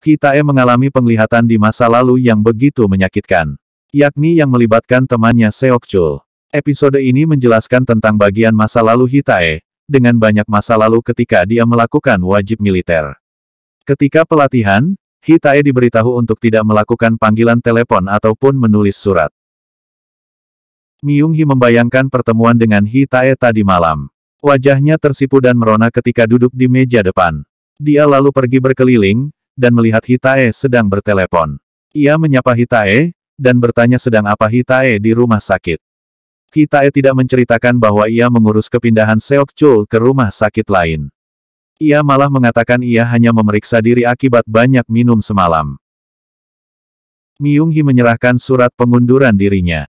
Hitae mengalami penglihatan di masa lalu yang begitu menyakitkan. Yakni yang melibatkan temannya Seokjul. Episode ini menjelaskan tentang bagian masa lalu Hitae, dengan banyak masa lalu ketika dia melakukan wajib militer. Ketika pelatihan, Hitae diberitahu untuk tidak melakukan panggilan telepon ataupun menulis surat. Myung-hee membayangkan pertemuan dengan Hitae tadi malam. Wajahnya tersipu dan merona ketika duduk di meja depan. Dia lalu pergi berkeliling, dan melihat Hitae sedang bertelepon. Ia menyapa Hitae, dan bertanya sedang apa Hitae di rumah sakit. Hitae tidak menceritakan bahwa ia mengurus kepindahan Seokjul ke rumah sakit lain. Ia malah mengatakan ia hanya memeriksa diri akibat banyak minum semalam. Myung-hee menyerahkan surat pengunduran dirinya.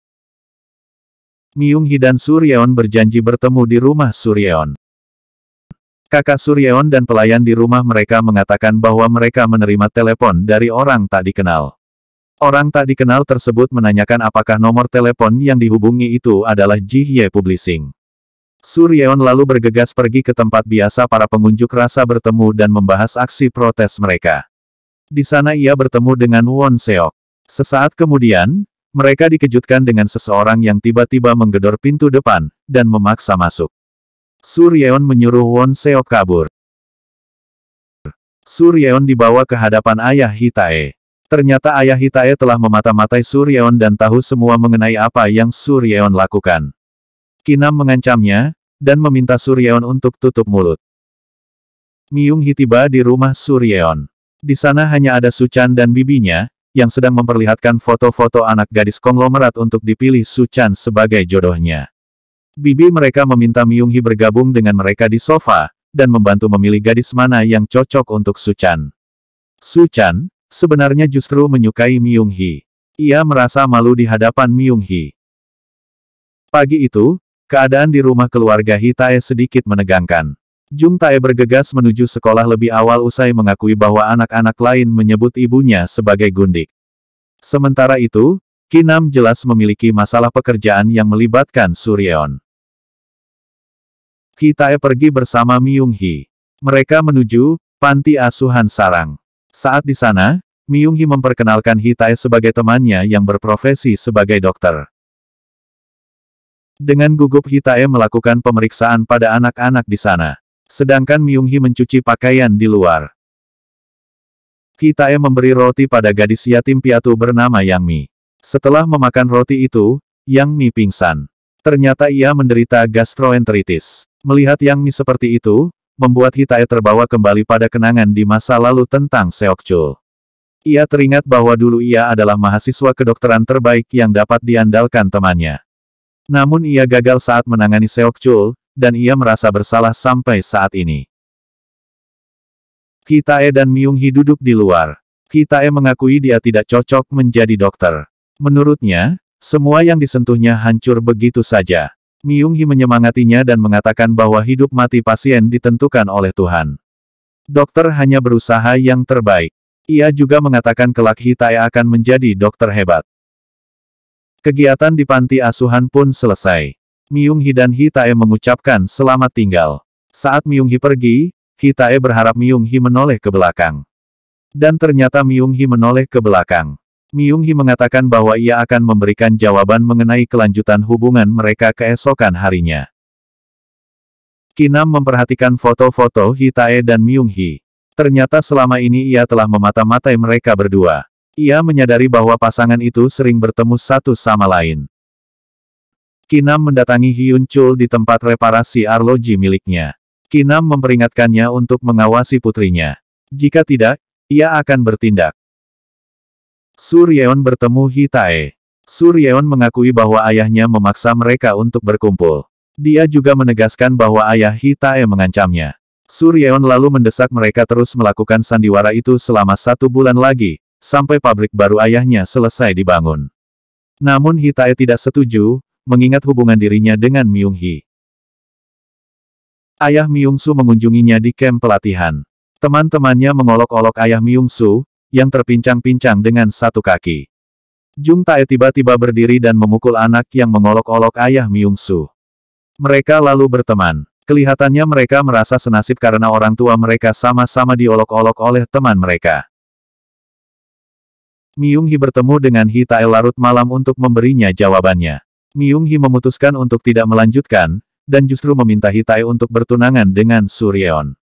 Myung-hee dan Suryeon berjanji bertemu di rumah Suryeon. Kakak Suryeon dan pelayan di rumah mereka mengatakan bahwa mereka menerima telepon dari orang tak dikenal. Orang tak dikenal tersebut menanyakan apakah nomor telepon yang dihubungi itu adalah Ji-hye Publishing. Suryeon lalu bergegas pergi ke tempat biasa para pengunjuk rasa bertemu dan membahas aksi protes mereka. Di sana ia bertemu dengan Won Seok. Sesaat kemudian, mereka dikejutkan dengan seseorang yang tiba-tiba menggedor pintu depan, dan memaksa masuk. Suryeon menyuruh Won Seok kabur. Suryeon dibawa ke hadapan ayah Hitae. Ternyata ayah Hitae telah memata-matai Suryeon dan tahu semua mengenai apa yang Suryeon lakukan. Kinam mengancamnya, dan meminta Suryeon untuk tutup mulut. Myung-hee tiba di rumah Suryeon. Di sana hanya ada Suchan dan bibinya, yang sedang memperlihatkan foto-foto anak gadis konglomerat untuk dipilih Suchan sebagai jodohnya. Bibi mereka meminta Myung-hee bergabung dengan mereka di sofa, dan membantu memilih gadis mana yang cocok untuk Suchan. Suchan sebenarnya justru menyukai Myung-hee. Ia merasa malu di hadapan Myung-hee. Pagi itu, keadaan di rumah keluarga Hitae sedikit menegangkan. Jung Tae bergegas menuju sekolah lebih awal usai mengakui bahwa anak-anak lain menyebut ibunya sebagai gundik. Sementara itu, Kinam jelas memiliki masalah pekerjaan yang melibatkan Suryeon. Hitae pergi bersama Myung-hee. Mereka menuju panti asuhan sarang. Saat di sana, Myung-hee memperkenalkan Hitae sebagai temannya yang berprofesi sebagai dokter. Dengan gugup Hitae melakukan pemeriksaan pada anak-anak di sana. Sedangkan Myung-hee mencuci pakaian di luar. Hitae memberi roti pada gadis yatim piatu bernama Yang Mi. Setelah memakan roti itu, Yang Mi pingsan. Ternyata ia menderita gastroenteritis. Melihat Yang Mi seperti itu, membuat Hitae terbawa kembali pada kenangan di masa lalu tentang Seokjul. Ia teringat bahwa dulu ia adalah mahasiswa kedokteran terbaik yang dapat diandalkan temannya. Namun ia gagal saat menangani Seokjul, dan ia merasa bersalah sampai saat ini. Hitae dan Myung-hee duduk di luar. Hitae mengakui dia tidak cocok menjadi dokter. Menurutnya, semua yang disentuhnya hancur begitu saja. Myung-hee menyemangatinya dan mengatakan bahwa hidup mati pasien ditentukan oleh Tuhan. Dokter hanya berusaha yang terbaik. Ia juga mengatakan kelak Hitae akan menjadi dokter hebat. Kegiatan di panti asuhan pun selesai. Myung-hee dan Hitae mengucapkan selamat tinggal. Saat Myung-hee pergi, Hitae berharap Myung-hee menoleh ke belakang. Dan ternyata Myung-hee menoleh ke belakang. Myung-hee mengatakan bahwa ia akan memberikan jawaban mengenai kelanjutan hubungan mereka keesokan harinya. Kinam memperhatikan foto-foto Hitae dan Myung-hee. Ternyata selama ini ia telah memata-matai mereka berdua. Ia menyadari bahwa pasangan itu sering bertemu satu sama lain. Kinam mendatangi Hyun-chul di tempat reparasi arloji miliknya. Kinam memperingatkannya untuk mengawasi putrinya. Jika tidak, ia akan bertindak. Suryeon bertemu Hitae. Suryeon mengakui bahwa ayahnya memaksa mereka untuk berkumpul. Dia juga menegaskan bahwa ayah Hitae mengancamnya. Suryeon lalu mendesak mereka terus melakukan sandiwara itu selama 1 bulan lagi, sampai pabrik baru ayahnya selesai dibangun. Namun Hitae tidak setuju, mengingat hubungan dirinya dengan Myung-hee. Ayah Myung-soo mengunjunginya di kamp pelatihan. Teman-temannya mengolok-olok ayah Myung-soo, yang terpincang-pincang dengan satu kaki. Jung Tae tiba-tiba berdiri dan memukul anak yang mengolok-olok ayah Myung-soo. Mereka lalu berteman. Kelihatannya mereka merasa senasib karena orang tua mereka sama-sama diolok-olok oleh teman mereka. Myung Hee bertemu dengan Hitae larut malam untuk memberinya jawabannya. Myung Hee memutuskan untuk tidak melanjutkan, dan justru meminta Hitae untuk bertunangan dengan Suryeon.